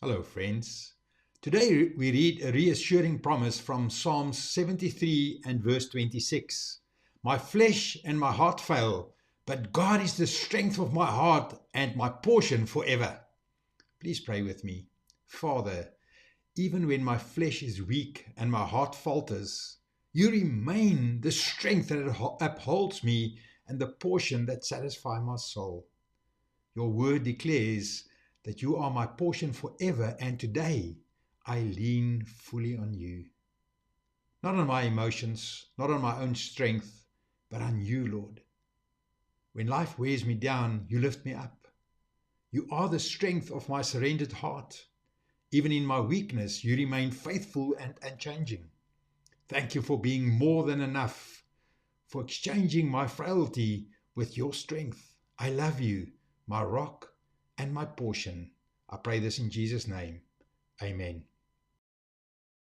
Hello, friends. Today we read a reassuring promise from Psalms 73 and verse 26. My flesh and my heart fail, but God is the strength of my heart and my portion forever. Please pray with me. Father, even when my flesh is weak and my heart falters, you remain the strength that upholds me and the portion that satisfies my soul. Your word declares that you are my portion forever, and today I lean fully on you. Not on my emotions, not on my own strength, but on you, Lord. When life wears me down, you lift me up. You are the strength of my surrendered heart. Even in my weakness, you remain faithful and unchanging. Thank you for being more than enough, for exchanging my frailty with your strength. I love you, my rock and my portion. I pray this in Jesus' name. Amen.